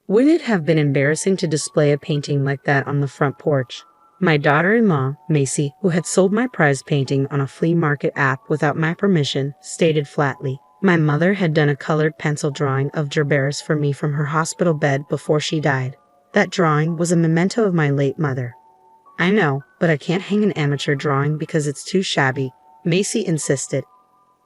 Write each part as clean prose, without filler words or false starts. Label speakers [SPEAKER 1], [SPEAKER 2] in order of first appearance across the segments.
[SPEAKER 1] Would it have been embarrassing to display a painting like that on the front porch? My daughter-in-law, Macy, who had sold my prize painting on a flea market app without my permission, stated flatly. My mother had done a colored pencil drawing of Gerberis for me from her hospital bed before she died. That drawing was a memento of my late mother. I know, but I can't hang an amateur drawing because it's too shabby, Macy insisted.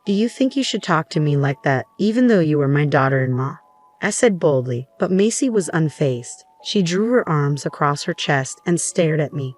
[SPEAKER 1] Do you think you should talk to me like that, even though you were my daughter-in-law? I said boldly, but Macy was unfazed. She drew her arms across her chest and stared at me.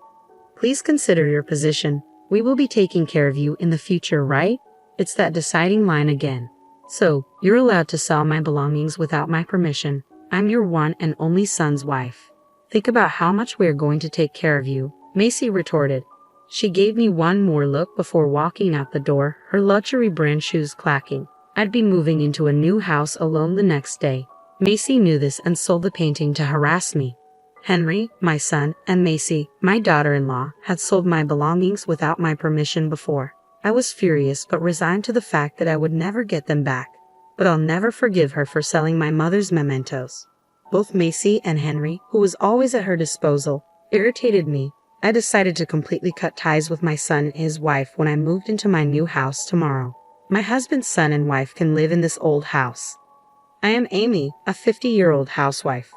[SPEAKER 1] Please consider your position. We will be taking care of you in the future, right? It's that deciding line again. So, you're allowed to sell my belongings without my permission. I'm your one and only son's wife. Think about how much we're going to take care of you, Macy retorted. She gave me one more look before walking out the door, her luxury brand shoes clacking. I'd be moving into a new house alone the next day. Macy knew this and sold the painting to harass me. Henry, my son, and Macy, my daughter-in-law, had sold my belongings without my permission before. I was furious but resigned to the fact that I would never get them back. But I'll never forgive her for selling my mother's mementos. Both Macy and Henry, who was always at her disposal, irritated me. I decided to completely cut ties with my son and his wife when I moved into my new house tomorrow. My husband's son and wife can live in this old house. I am Amy, a 50-year-old housewife.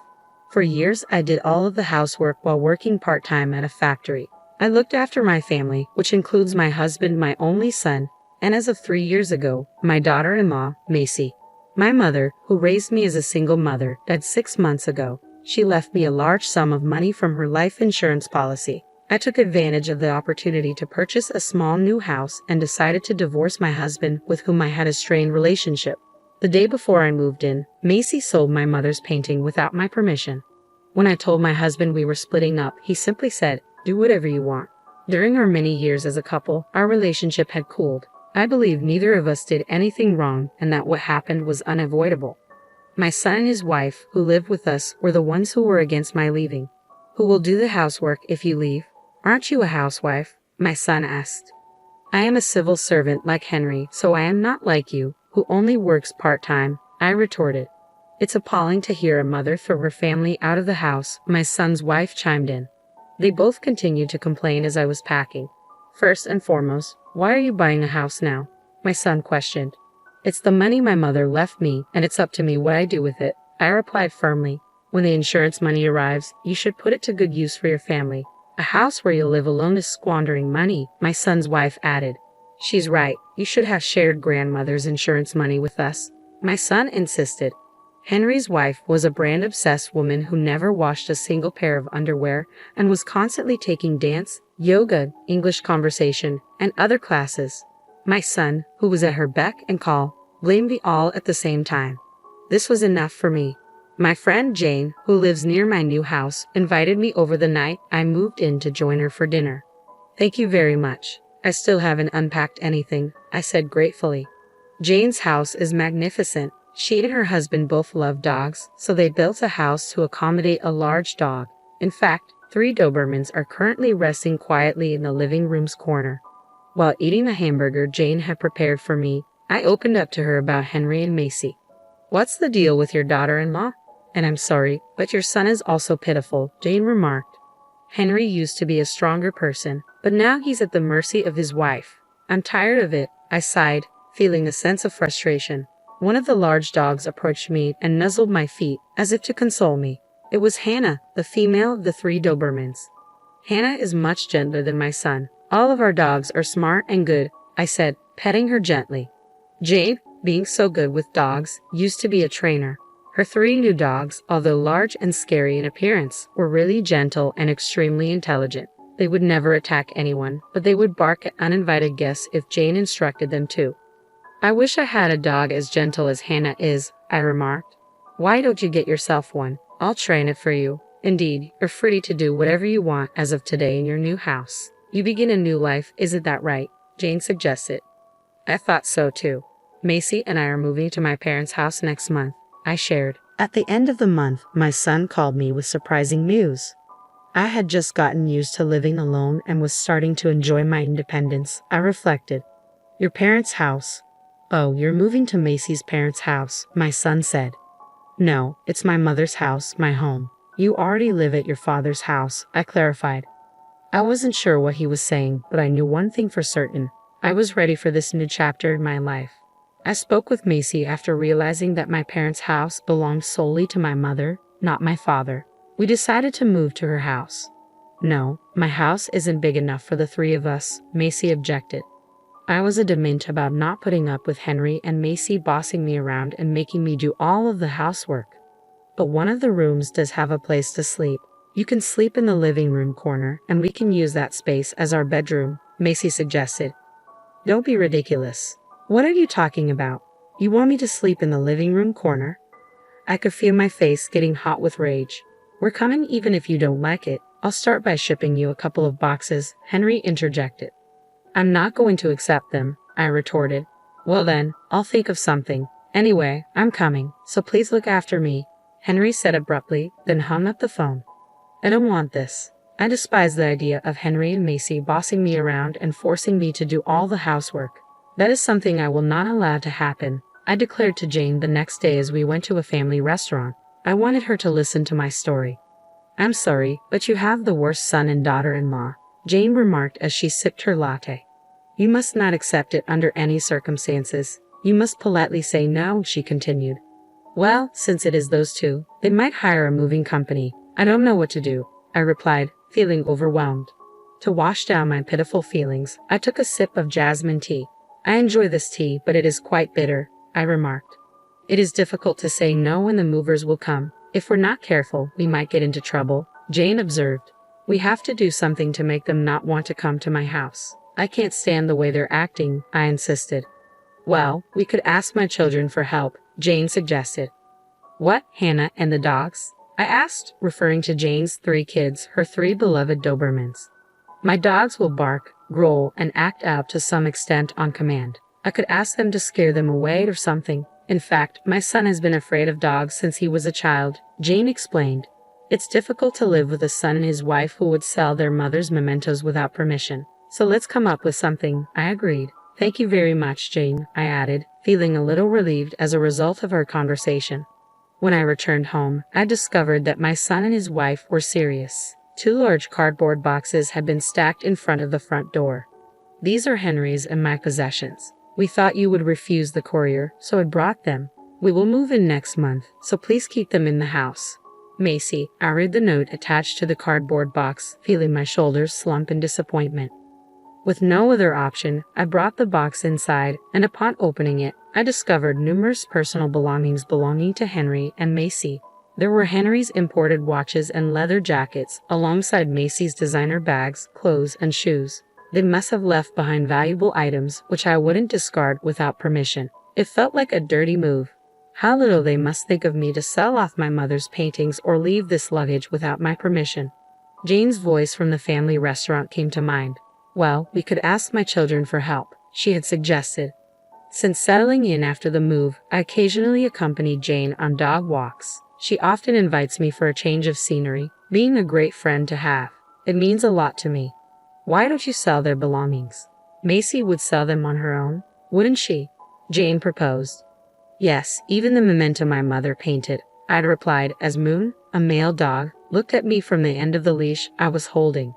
[SPEAKER 1] For years, I did all of the housework while working part-time at a factory. I looked after my family, which includes my husband, my only son, and as of 3 years ago, my daughter-in-law, Macy. My mother, who raised me as a single mother, died 6 months ago. She left me a large sum of money from her life insurance policy. I took advantage of the opportunity to purchase a small new house and decided to divorce my husband, with whom I had a strained relationship. The day before I moved in, Macy sold my mother's painting without my permission. When I told my husband we were splitting up, he simply said, "Do whatever you want." During our many years as a couple, our relationship had cooled. I believe neither of us did anything wrong and that what happened was unavoidable. My son and his wife, who lived with us, were the ones who were against my leaving. "Who will do the housework if you leave? Aren't you a housewife?" my son asked. "I am a civil servant like Henry, so I am not like you, who only works part-time," I retorted. "It's appalling to hear a mother throw her family out of the house," my son's wife chimed in. They both continued to complain as I was packing. "First and foremost, why are you buying a house now?" my son questioned. "It's the money my mother left me, and it's up to me what I do with it," I replied firmly. "When the insurance money arrives, you should put it to good use for your family. A house where you'll live alone is squandering money," my son's wife added. "She's right. You should have shared grandmother's insurance money with us," my son insisted. Henry's wife was a brand-obsessed woman who never washed a single pair of underwear and was constantly taking dance, yoga, English conversation, and other classes. My son, who was at her beck and call, blamed me all at the same time. This was enough for me. My friend Jane, who lives near my new house, invited me over the night I moved in to join her for dinner. "Thank you very much. I still haven't unpacked anything," I said gratefully. Jane's house is magnificent. She and her husband both love dogs, so they built a house to accommodate a large dog. In fact, 3 Dobermans are currently resting quietly in the living room's corner. While eating the hamburger Jane had prepared for me, I opened up to her about Henry and Macy. "What's the deal with your daughter-in-law? And I'm sorry, but your son is also pitiful," Jane remarked. "Henry used to be a stronger person, but now he's at the mercy of his wife. I'm tired of it," I sighed, feeling a sense of frustration. One of the large dogs approached me and nuzzled my feet, as if to console me. It was Hannah, the female of the 3 Dobermans. "Hannah is much gentler than my son. All of our dogs are smart and good," I said, petting her gently. Jane, being so good with dogs, used to be a trainer. Her 3 new dogs, although large and scary in appearance, were really gentle and extremely intelligent. They would never attack anyone, but they would bark at uninvited guests if Jane instructed them to. "I wish I had a dog as gentle as Hannah is," I remarked. "Why don't you get yourself one? I'll train it for you. Indeed, you're free to do whatever you want as of today in your new house. You begin a new life, isn't that right?" Jane suggested. I thought so too. "Macy and I are moving to my parents' house next month," I shared. At the end of the month, my son called me with surprising news. I had just gotten used to living alone and was starting to enjoy my independence. I reflected. "Your parents' house?" "Oh, you're moving to Macy's parents' house," my son said. No, it's my mother's house, my home. You already live at your father's house, I clarified. I wasn't sure what he was saying, but I knew one thing for certain. I was ready for this new chapter in my life. I spoke with Macy after realizing that my parents' house belonged solely to my mother, not my father. We decided to move to her house. No, my house isn't big enough for the three of us, Macy objected. I was adamant about not putting up with Henry and Macy bossing me around and making me do all of the housework. But one of the rooms does have a place to sleep. You can sleep in the living room corner, and we can use that space as our bedroom, Macy suggested. Don't be ridiculous. What are you talking about? You want me to sleep in the living room corner? I could feel my face getting hot with rage. We're coming even if you don't like it. I'll start by shipping you a couple of boxes, Henry interjected. I'm not going to accept them, I retorted. Well then, I'll think of something. Anyway, I'm coming, so please look after me, Henry said abruptly, then hung up the phone. I don't want this. I despise the idea of Henry and Macy bossing me around and forcing me to do all the housework. That is something I will not allow to happen, I declared to Jane the next day as we went to a family restaurant. I wanted her to listen to my story. I'm sorry, but you have the worst son and daughter-in-law, Jane remarked as she sipped her latte. You must not accept it under any circumstances. You must politely say no, she continued. Well, since it is those two, they might hire a moving company. I don't know what to do, I replied, feeling overwhelmed. To wash down my pitiful feelings, I took a sip of jasmine tea. I enjoy this tea, but it is quite bitter, I remarked. It is difficult to say no when the movers will come. If we're not careful, we might get into trouble, Jane observed. We have to do something to make them not want to come to my house. I can't stand the way they're acting, I insisted. Well, we could ask my children for help, Jane suggested. What, Hannah and the dogs? I asked, referring to Jane's 3 kids, her 3 beloved Dobermans. My dogs will bark, growl, and act out to some extent on command. I could ask them to scare them away or something. In fact, my son has been afraid of dogs since he was a child, Jane explained. It's difficult to live with a son and his wife who would sell their mother's mementos without permission. So let's come up with something, I agreed. Thank you very much, Jane, I added, feeling a little relieved as a result of our conversation. When I returned home, I discovered that my son and his wife were serious. 2 large cardboard boxes had been stacked in front of the front door. These are Henry's and my possessions. We thought you would refuse the courier, so I brought them. We will move in next month, so please keep them in the house. Macy, I read the note attached to the cardboard box, feeling my shoulders slump in disappointment. With no other option, I brought the box inside, and upon opening it, I discovered numerous personal belongings belonging to Henry and Macy. There were Henry's imported watches and leather jackets, alongside Macy's designer bags, clothes, and shoes. They must have left behind valuable items, which I wouldn't discard without permission. It felt like a dirty move. How little they must think of me to sell off my mother's paintings or leave this luggage without my permission. Jane's voice from the family restaurant came to mind. Well, we could ask my children for help, she had suggested. Since settling in after the move, I occasionally accompanied Jane on dog walks. She often invites me for a change of scenery, being a great friend to have. It means a lot to me. Why don't you sell their belongings? Macy would sell them on her own, wouldn't she? Jane proposed. Yes, even the memento my mother painted, I'd replied as Moon, a male dog, looked at me from the end of the leash I was holding.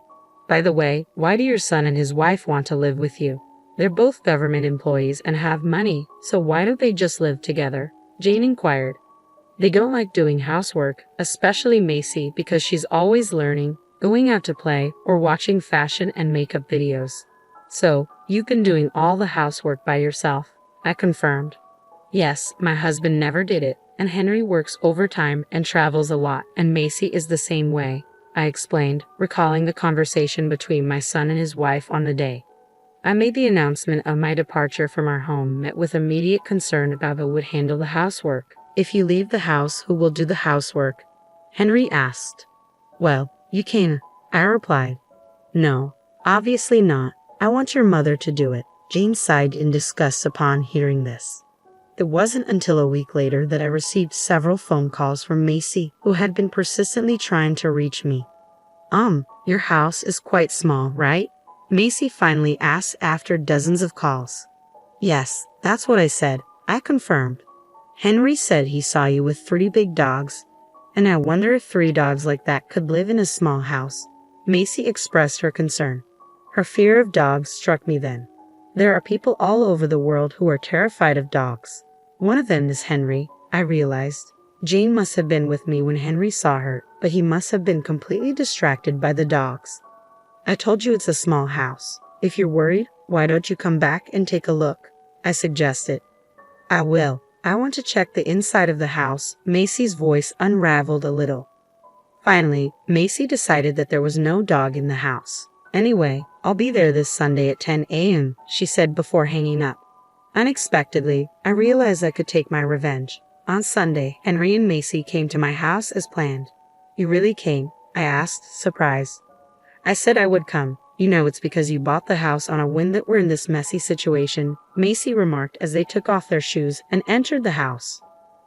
[SPEAKER 1] By the way, why do your son and his wife want to live with you? They're both government employees and have money, so why don't they just live together? Jane inquired. They don't like doing housework, especially Macy because she's always learning, going out to play, or watching fashion and makeup videos. So, you've been doing all the housework by yourself, I confirmed. Yes, my husband never did it, and Henry works overtime and travels a lot, and Macy is the same way, I explained, recalling the conversation between my son and his wife on the day. I made the announcement of my departure from our home met with immediate concern about who would handle the housework. If you leave the house, who will do the housework? Henry asked. Well, you can, I replied. No, obviously not. I want your mother to do it. Jane sighed in disgust upon hearing this. It wasn't until a week later that I received several phone calls from Macy, who had been persistently trying to reach me. Your house is quite small, right? Macy finally asked after dozens of calls. Yes, that's what I said, I confirmed. Henry said he saw you with 3 big dogs, and I wonder if 3 dogs like that could live in a small house. Macy expressed her concern. Her fear of dogs struck me then. There are people all over the world who are terrified of dogs. One of them is Henry, I realized. Jane must have been with me when Henry saw her, but he must have been completely distracted by the dogs. I told you it's a small house. If you're worried, why don't you come back and take a look? I suggested. I will. I want to check the inside of the house. Macy's voice unraveled a little. Finally, Macy decided that there was no dog in the house. Anyway, I'll be there this Sunday at 10 a.m., she said before hanging up. Unexpectedly, I realized I could take my revenge. On Sunday, Henry and Macy came to my house as planned. You really came? I asked, surprised. I said I would come. You know it's because you bought the house on a whim that we're in this messy situation, Macy remarked as they took off their shoes and entered the house.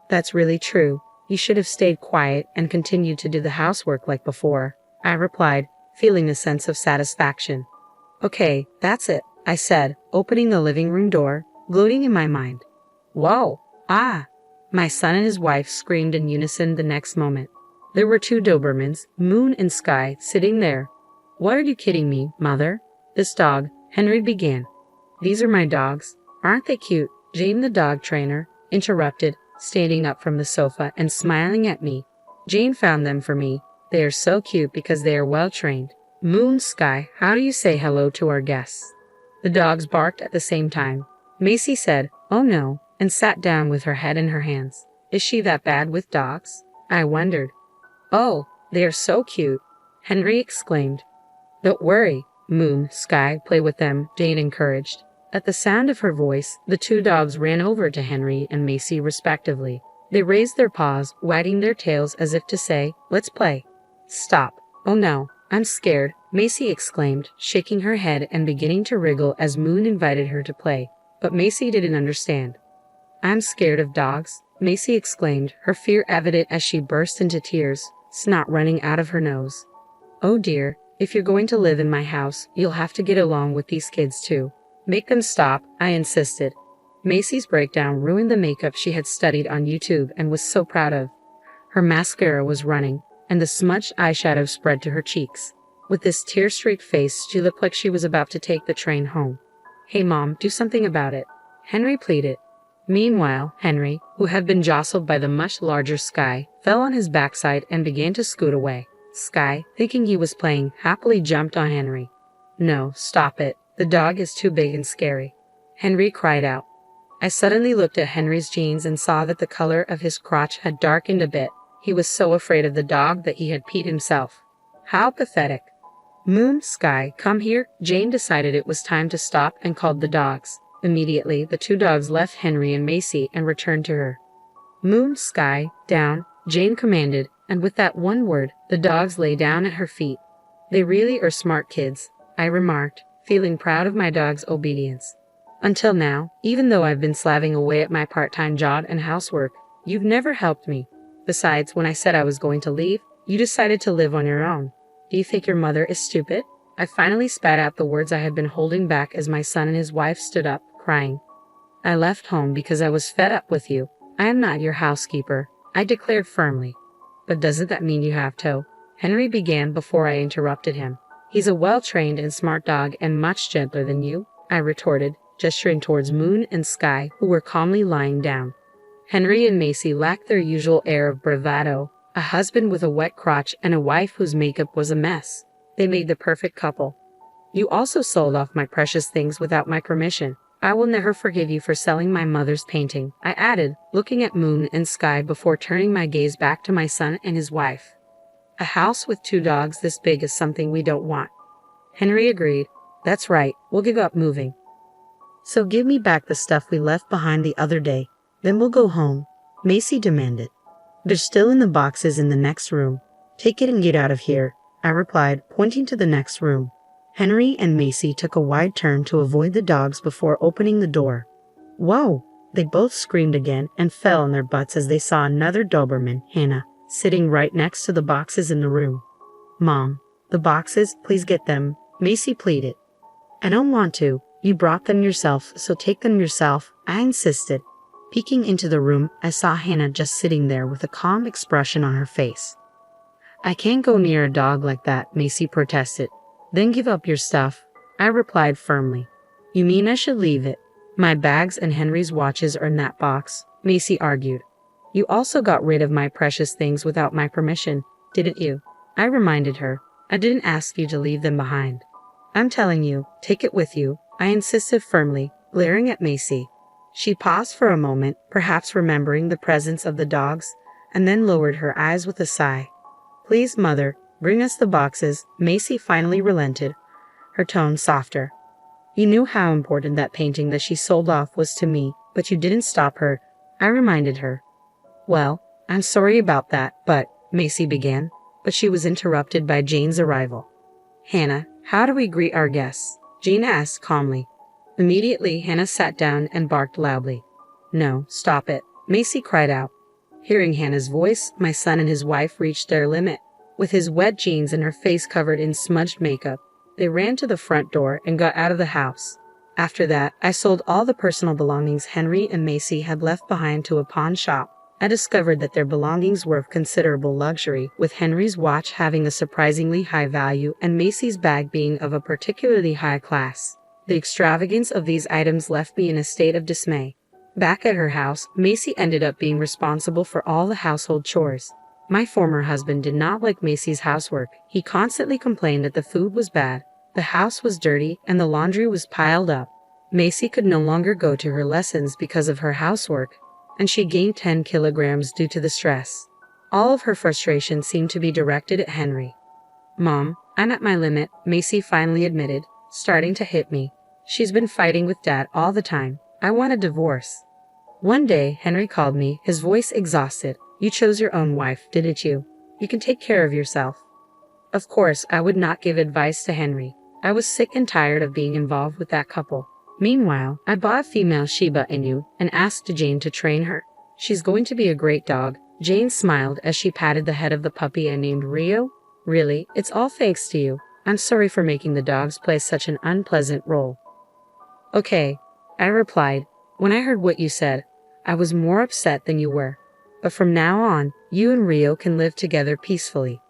[SPEAKER 1] That's really true. You should have stayed quiet and continued to do the housework like before, I replied, feeling a sense of satisfaction. Okay, that's it, I said, opening the living room door, gloating in my mind. Whoa! Ah! My son and his wife screamed in unison the next moment. There were 2 Dobermans, Moon and Sky, sitting there. What are you kidding me, Mother? This dog, Henry began. These are my dogs. Aren't they cute? Jane the dog trainer interrupted, standing up from the sofa and smiling at me. Jane found them for me. They are so cute because they are well trained. Moon, Sky, how do you say hello to our guests? The dogs barked at the same time. Macy said, oh no, and sat down with her head in her hands. Is she that bad with dogs? I wondered. Oh, they are so cute, Henry exclaimed. Don't worry, Moon, Sky, play with them, Jane encouraged. At the sound of her voice, the 2 dogs ran over to Henry and Macy respectively. They raised their paws, wagging their tails as if to say, let's play. Stop. Oh no, I'm scared, Macy exclaimed, shaking her head and beginning to wriggle as Moon invited her to play. But Macy didn't understand. I'm scared of dogs, Macy exclaimed, her fear evident as she burst into tears, snot running out of her nose. Oh dear, if you're going to live in my house, you'll have to get along with these kids too. Make them stop, I insisted. Macy's breakdown ruined the makeup she had studied on YouTube and was so proud of. Her mascara was running, and the smudged eyeshadow spread to her cheeks. With this tear-streaked face, she looked like she was about to take the train home. Hey Mom, do something about it, Henry pleaded. Meanwhile, Henry, who had been jostled by the much larger Sky, fell on his backside and began to scoot away. Sky, thinking he was playing, happily jumped on Henry. No, stop it. The dog is too big and scary, Henry cried out. I suddenly looked at Henry's jeans and saw that the color of his crotch had darkened a bit. He was so afraid of the dog that he had peed himself. How pathetic. Moon, Sky, come here. Jane decided it was time to stop and called the dogs. Immediately, the 2 dogs left Henry and Macy and returned to her. Moon, Sky, down, Jane commanded, and with that one word, the dogs lay down at her feet. They really are smart kids, I remarked, feeling proud of my dog's obedience. Until now, even though I've been slaving away at my part-time job and housework, you've never helped me. Besides, when I said I was going to leave, you decided to live on your own. Do you think your mother is stupid? I finally spat out the words I had been holding back as my son and his wife stood up, crying. I left home because I was fed up with you. I am not your housekeeper, I declared firmly. But doesn't that mean you have to? Henry began before I interrupted him. He's a well-trained and smart dog and much gentler than you, I retorted, gesturing towards Moon and Sky, who were calmly lying down. Henry and Macy lacked their usual air of bravado, a husband with a wet crotch and a wife whose makeup was a mess. They made the perfect couple. You also sold off my precious things without my permission. I will never forgive you for selling my mother's painting, I added, looking at Moon and Sky before turning my gaze back to my son and his wife. A house with 2 dogs this big is something we don't want. Henry agreed. That's right, we'll give up moving. So give me back the stuff we left behind the other day, then we'll go home, Macy demanded. They're still in the boxes in the next room. Take it and get out of here, I replied, pointing to the next room. Henry and Macy took a wide turn to avoid the dogs before opening the door. Whoa! They both screamed again and fell on their butts as they saw another Doberman, Hannah, sitting right next to the boxes in the room. Mom, the boxes, please get them, Macy pleaded. I don't want to. You brought them yourself, so take them yourself, I insisted. Peeking into the room, I saw Hannah just sitting there with a calm expression on her face. I can't go near a dog like that, Macy protested. Then give up your stuff, I replied firmly. You mean I should leave it? My bags and Henry's watches are in that box, Macy argued. You also got rid of my precious things without my permission, didn't you? I reminded her. I didn't ask you to leave them behind. I'm telling you, take it with you, I insisted firmly, glaring at Macy. She paused for a moment, perhaps remembering the presence of the dogs, and then lowered her eyes with a sigh. Please, Mother, bring us the boxes, Macy finally relented, her tone softer. You knew how important that painting that she sold off was to me, but you didn't stop her, I reminded her. Well, I'm sorry about that, but, Macy began, but she was interrupted by Jane's arrival. Hannah, how do we greet our guests? Jane asked calmly. Immediately, Hannah sat down and barked loudly. No, stop it, Macy cried out. Hearing Hannah's voice, my son and his wife reached their limit. With his wet jeans and her face covered in smudged makeup, they ran to the front door and got out of the house. After that, I sold all the personal belongings Henry and Macy had left behind to a pawn shop. I discovered that their belongings were of considerable luxury, with Henry's watch having a surprisingly high value and Macy's bag being of a particularly high class. The extravagance of these items left me in a state of dismay. Back at her house, Macy ended up being responsible for all the household chores. My former husband did not like Macy's housework. He constantly complained that the food was bad, the house was dirty, and the laundry was piled up. Macy could no longer go to her lessons because of her housework, and she gained 10 kilograms due to the stress. All of her frustration seemed to be directed at Henry. Mom, I'm at my limit, Macy finally admitted, starting to hit me. She's been fighting with Dad all the time. I want a divorce. One day, Henry called me, his voice exhausted. You chose your own wife, didn't you? You can take care of yourself. Of course, I would not give advice to Henry. I was sick and tired of being involved with that couple. Meanwhile, I bought a female Shiba Inu and asked Jane to train her. She's going to be a great dog. Jane smiled as she patted the head of the puppy I named Rio. Really, it's all thanks to you. I'm sorry for making the dogs play such an unpleasant role. Okay, I replied. When I heard what you said, I was more upset than you were. But from now on, you and Rio can live together peacefully.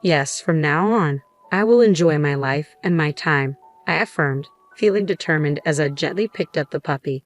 [SPEAKER 1] Yes, from now on, I will enjoy my life and my time, I affirmed, feeling determined as I gently picked up the puppy.